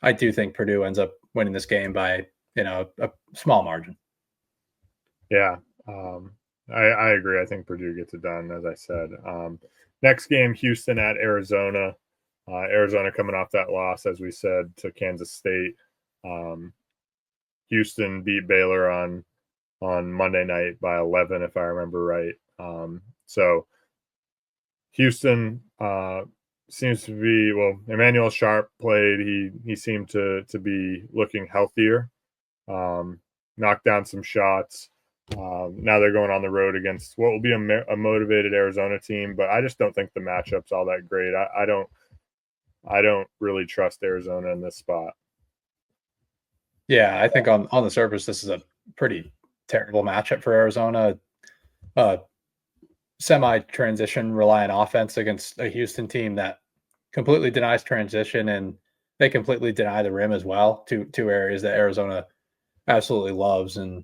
I do think Purdue ends up winning this game by a small margin. Yeah, I agree. I think Purdue gets it done, as I said. Next game, Houston at Arizona. Arizona coming off that loss, as we said, to Kansas State. Houston beat Baylor on Monday night by 11, if I remember right. So Houston seems to be, Emmanuel Sharp played. He seemed to be looking healthier. Knocked down some shots. Now they're going on the road against what will be a motivated Arizona team, but I just don't think the matchup's all that great. I don't really trust Arizona in this spot. Yeah, I think on the surface, this is a pretty terrible matchup for Arizona. Semi-transition reliant offense against a Houston team that completely denies transition, and they completely deny the rim as well. Two areas that Arizona absolutely loves. And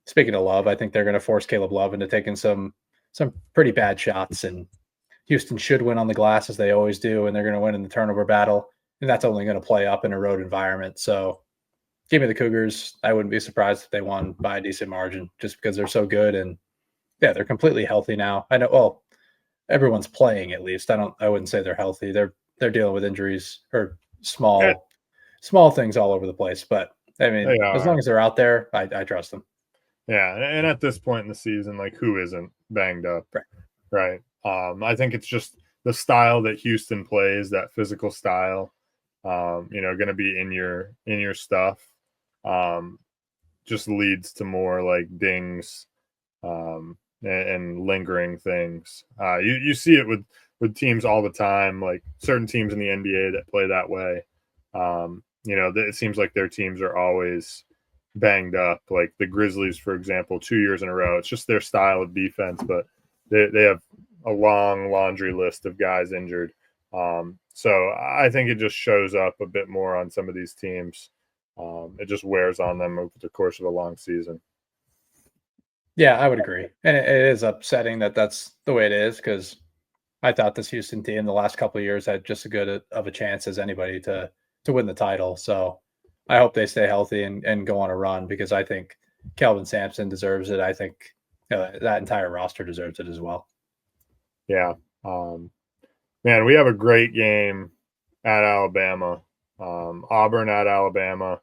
speaking of love, I think they're going to force Caleb Love into taking some pretty bad shots, and Houston should win on the glass as they always do, and they're going to win in the turnover battle and that's only going to play up in a road environment. So give me the Cougars. I wouldn't be surprised if they won by a decent margin just because they're so good. And yeah, they're completely healthy now. I know, well, everyone's playing at least. I wouldn't say they're healthy. They're dealing with injuries or small things all over the place. But I mean, as long as they're out there, I trust them. Yeah, and at this point in the season, like, who isn't banged up, right? I think it's just the style that Houston plays, that physical style. Going to be in your stuff. Just leads to more like dings, and lingering things. You see it with teams all the time, like certain teams in the NBA that play that way. It seems like their teams are always banged up, like the Grizzlies, for example, 2 years in a row. It's just their style of defense, but they have a long laundry list of guys injured. So I think it just shows up a bit more on some of these teams. It just wears on them over the course of a long season. Yeah, I would agree. And it is upsetting that that's the way it is, because I thought this Houston team the last couple of years had just as good of a chance as anybody to win the title. So I hope they stay healthy and go on a run, because I think Kelvin Sampson deserves it. I think that entire roster deserves it as well. Yeah. Man, we have a great game at Alabama. Auburn at Alabama.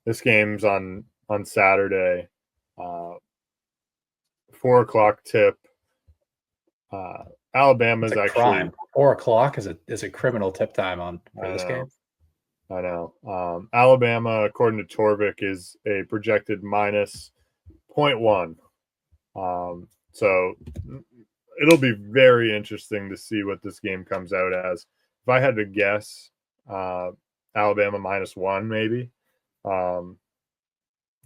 This game's on Saturday. 4:00 tip. Alabama's actually crime. 4:00 is a criminal tip time for this game. I know. Alabama, according to Torvik, is a projected minus 0.1. So it'll be very interesting to see what this game comes out as. If I had to guess, Alabama -1 maybe,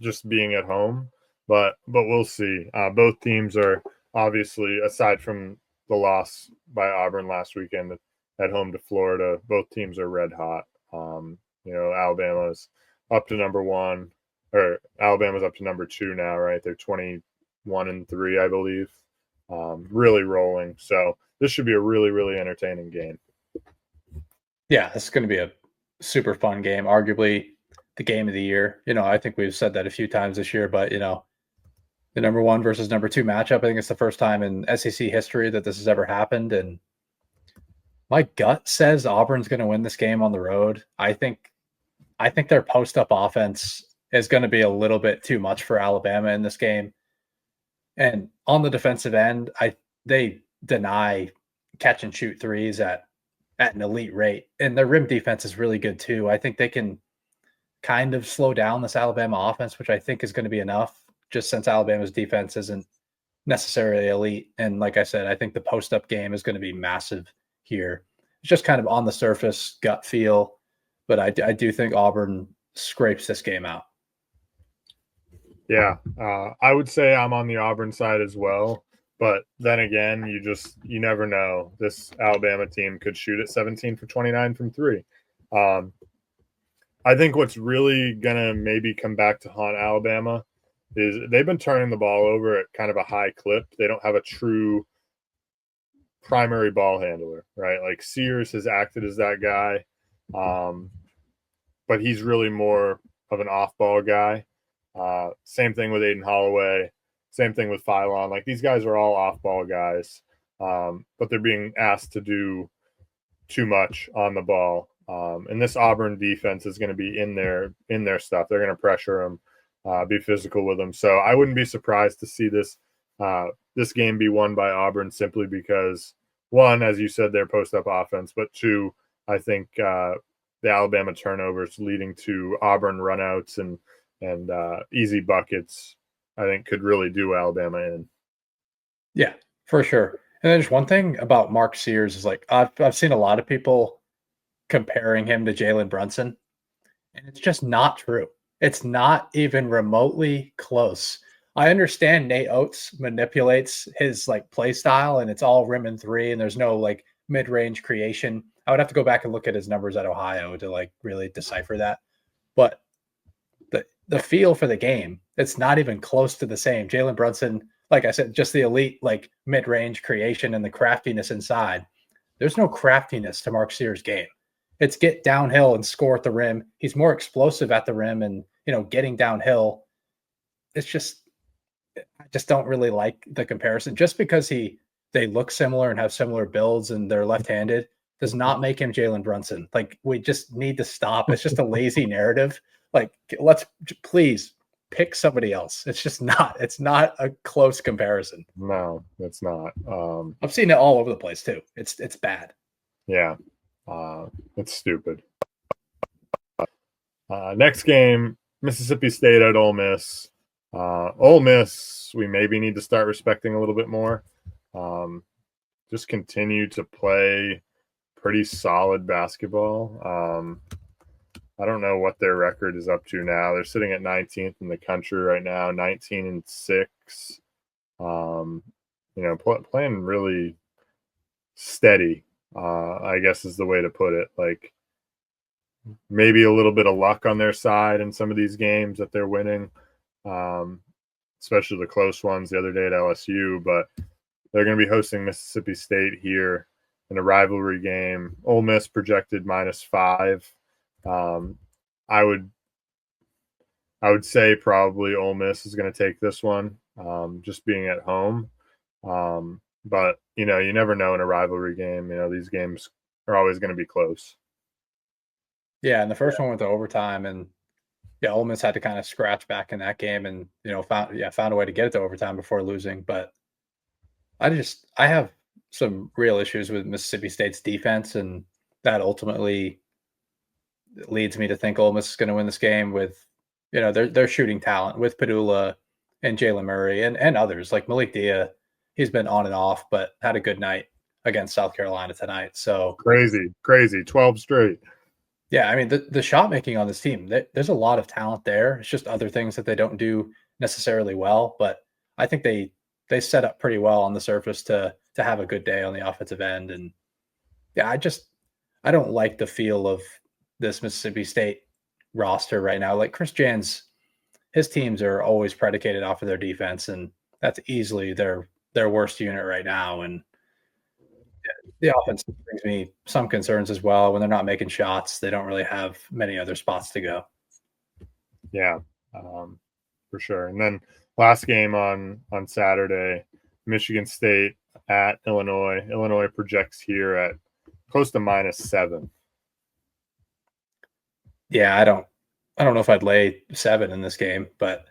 just being at home, but we'll see. Both teams are obviously, aside from the loss by Auburn last weekend at home to Florida, both teams are red hot. Alabama's up to number 1, or Alabama's up to number 2 now, right? They're 21-3, I believe. Really rolling. So this should be a really, really entertaining game. Yeah, this is going to be a super fun game. Arguably the game of the year. I think we've said that a few times this year, but the number 1 versus number 2 matchup, I think it's the first time in SEC history that this has ever happened. And my gut says Auburn's going to win this game on the road. I think their post-up offense is going to be a little bit too much for Alabama in this game. And on the defensive end, they deny catch and shoot threes at an elite rate. And their rim defense is really good too. I think they can kind of slow down this Alabama offense, which I think is going to be enough, just since Alabama's defense isn't necessarily elite. And like I said, I think the post-up game is going to be massive here. It's just kind of on the surface gut feel, but I do think Auburn scrapes this game out. Yeah, I would say I'm on the Auburn side as well. But then again, you never know. This Alabama team could shoot at 17 for 29 from 3. I think what's really going to maybe come back to haunt Alabama is they've been turning the ball over at kind of a high clip. They don't have a true primary ball handler, right? Like Sears has acted as that guy, but he's really more of an off-ball guy. Same thing with Aiden Holloway. Same thing with Phylon. Like, these guys are all off-ball guys, but they're being asked to do too much on the ball. And this Auburn defense is going to be in their stuff. They're going to pressure them, be physical with them. So I wouldn't be surprised to see this game be won by Auburn, simply because, one, as you said, their post-up offense, but two, I think the Alabama turnovers leading to Auburn runouts and easy buckets, I think, could really do Alabama in. Yeah, for sure. And then just one thing about Mark Sears is, like, I've seen a lot of people comparing him to Jalen Brunson, and it's just not true. It's not even remotely close. I understand Nate Oates manipulates his play style, and it's all rim and three, and there's no mid-range creation. I would have to go back and look at his numbers at Ohio to really decipher that. But the feel for the game, it's not even close to the same. Jalen Brunson, like I said, just the elite mid-range creation and the craftiness inside. There's no craftiness to Mark Sears' game. It's get downhill and score at the rim. He's more explosive at the rim and, getting downhill. It's just, I just don't really like the comparison. Just because they look similar and have similar builds and they're left-handed does not make him Jalen Brunson. Like, we just need to stop. It's just a lazy narrative. Like, let's please pick somebody else. It's not a close comparison. No, it's not. I've seen it all over the place too. It's bad. Yeah. It's stupid. Next game, Mississippi State at Ole Miss. Ole Miss, we maybe need to start respecting a little bit more. Just continue to play pretty solid basketball. I don't know what their record is up to now. They're sitting at 19th in the country right now, 19-6. Playing really steady, I guess is the way to put it. Like, maybe a little bit of luck on their side in some of these games that they're winning, especially the close ones the other day at LSU. But they're going to be hosting Mississippi State here in a rivalry game. Ole Miss projected -5. I would say probably Ole Miss is going to take this one, just being at home. But you never know in a rivalry game. These games are always going to be close. Yeah, and the first one went to overtime, and Ole Miss had to kind of scratch back in that game, and found a way to get it to overtime before losing. But I have some real issues with Mississippi State's defense, and that ultimately leads me to think Ole Miss is going to win this game with, their shooting talent with Padula and Jalen Murray and others like Malik Dia. He's been on and off, but had a good night against South Carolina tonight. So crazy, 12 straight. Yeah, I mean, the shot making on this team, there's a lot of talent there. It's just other things that they don't do necessarily well. But I think they set up pretty well on the surface to have a good day on the offensive end. And yeah, I don't like the feel of this Mississippi State roster right now. Like Chris Jans, his teams are always predicated off of their defense, and that's easily their worst unit right now. And the offense brings me some concerns as well. When they're not making shots, they don't really have many other spots to go. Yeah, for sure. And then last game on Saturday, Michigan State at Illinois. Illinois projects here at close to -7. Yeah, I don't know if I'd lay 7 in this game, but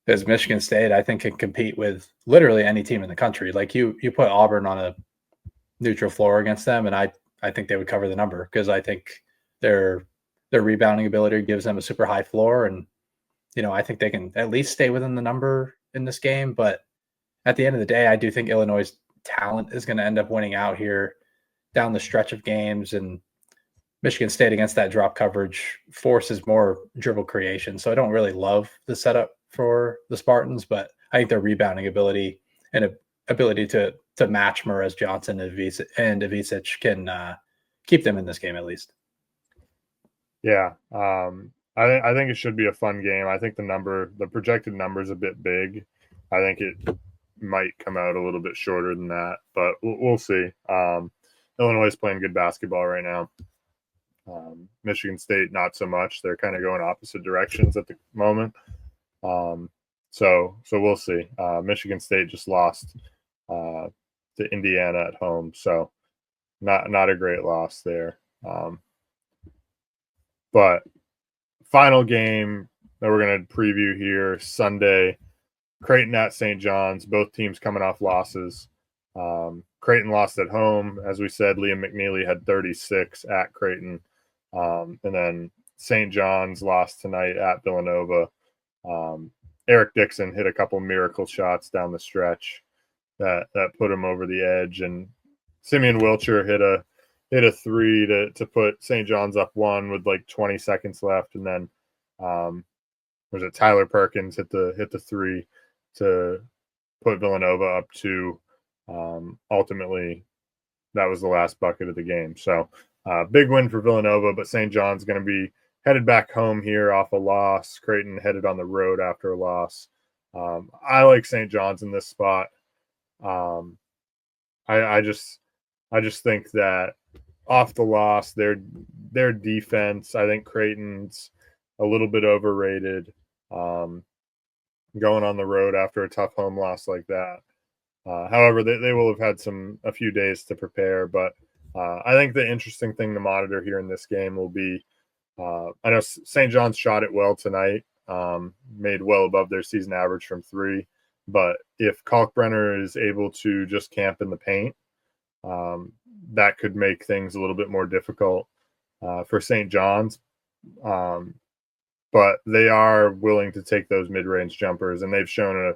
as Michigan State, I think can compete with literally any team in the country. Like you put Auburn on a neutral floor against them, and I think they would cover the number because I think their rebounding ability gives them a super high floor, and I think they can at least stay within the number in this game. But at the end of the day, I do think Illinois' talent is going to end up winning out here down the stretch of games, and Michigan State against that drop coverage forces more dribble creation. So I don't really love the setup for the Spartans, but I think their rebounding ability and ability to match Merez Johnson and Ivicic can keep them in this game at least. Yeah, I think it should be a fun game. I think the projected number is a bit big. I think it might come out a little bit shorter than that, but we'll see. Illinois is playing good basketball right now. Michigan State, not so much. They're kind of going opposite directions at the moment. So we'll see. Michigan State just lost to Indiana at home, so not a great loss there. But final game that we're going to preview here Sunday, Creighton at St. John's. Both teams coming off losses. Creighton lost at home, as we said. Liam McNeely had 36 at Creighton, and then St. John's lost tonight at Villanova. Eric Dixon hit a couple miracle shots down the stretch that put him over the edge, and Simeon Wilcher hit a three to put St. John's up 1 with like 20 seconds left, and then was it Tyler Perkins hit the three to put Villanova up 2. Ultimately, that was the last bucket of the game. So big win for Villanova, but St. John's going to be headed back home here off a loss. Creighton headed on the road after a loss. I like St. John's in this spot. I just think that off the loss. Their defense, I think Creighton's a little bit overrated. Going on the road after a tough home loss like that. However, they will have had a few days to prepare, but I think the interesting thing to monitor here in this game will be I know St. John's shot it well tonight, made well above their season average from three, but if Kalkbrenner is able to just camp in the paint, that could make things a little bit more difficult for St. John's. But they are willing to take those mid-range jumpers, and they've shown a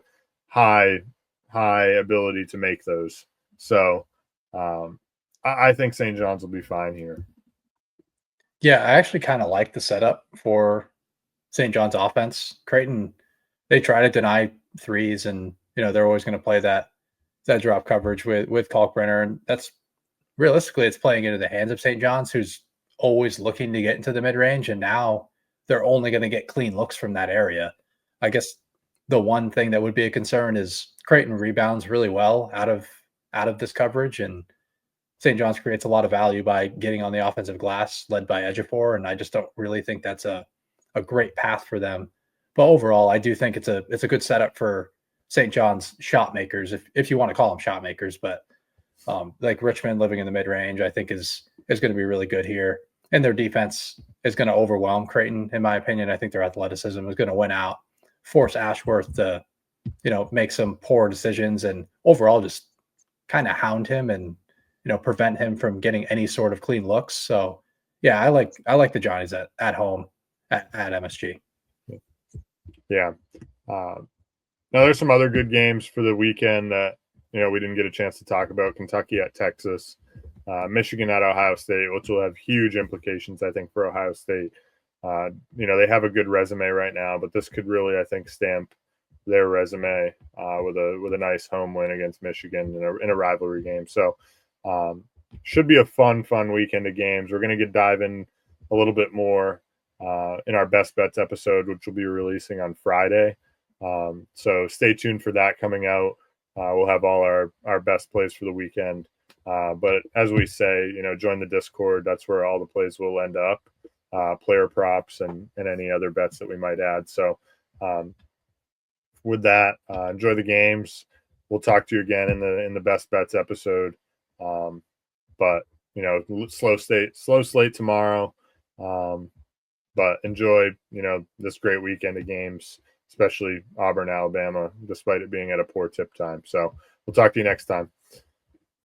high ability to make those. So I think St. John's will be fine here. Yeah, I actually kind of like the setup for St. John's offense. Creighton, they try to deny threes, and they're always going to play that drop coverage with Kalkbrenner, and that's realistically it's playing into the hands of St. John's, who's always looking to get into the mid range, and now they're only going to get clean looks from that area. I guess the one thing that would be a concern is Creighton rebounds really well out of this coverage, and St. John's creates a lot of value by getting on the offensive glass, led by Ejiofor, and I just don't really think that's a great path for them. But overall, I do think it's a good setup for St. John's shot makers, if you want to call them shot makers. But like Richmond living in the mid range, I think is going to be really good here. And their defense is going to overwhelm Creighton, in my opinion. I think their athleticism is going to win out, force Ashworth to, make some poor decisions, and overall just kind of hound him and, prevent him from getting any sort of clean looks. So yeah, I like the Johnnies at home at MSG. Yeah. Now there's some other good games for the weekend that, we didn't get a chance to talk about. Kentucky at Texas, Michigan at Ohio State, which will have huge implications, I think, for Ohio State. They have a good resume right now, but this could really, I think, stamp their resume with a nice home win against Michigan in a rivalry game. So should be a fun weekend of games. We're going to dive in a little bit more in our Best Bets episode, which will be releasing on Friday. So stay tuned for that coming out. We'll have all our best plays for the weekend. But as we say, join the Discord. That's where all the plays will end up, player props and any other bets that we might add. So with that, enjoy the games. We'll talk to you again in the Best Bets episode. But slow slate tomorrow. But enjoy, this great weekend of games, especially Auburn, Alabama, despite it being at a poor tip time. So we'll talk to you next time.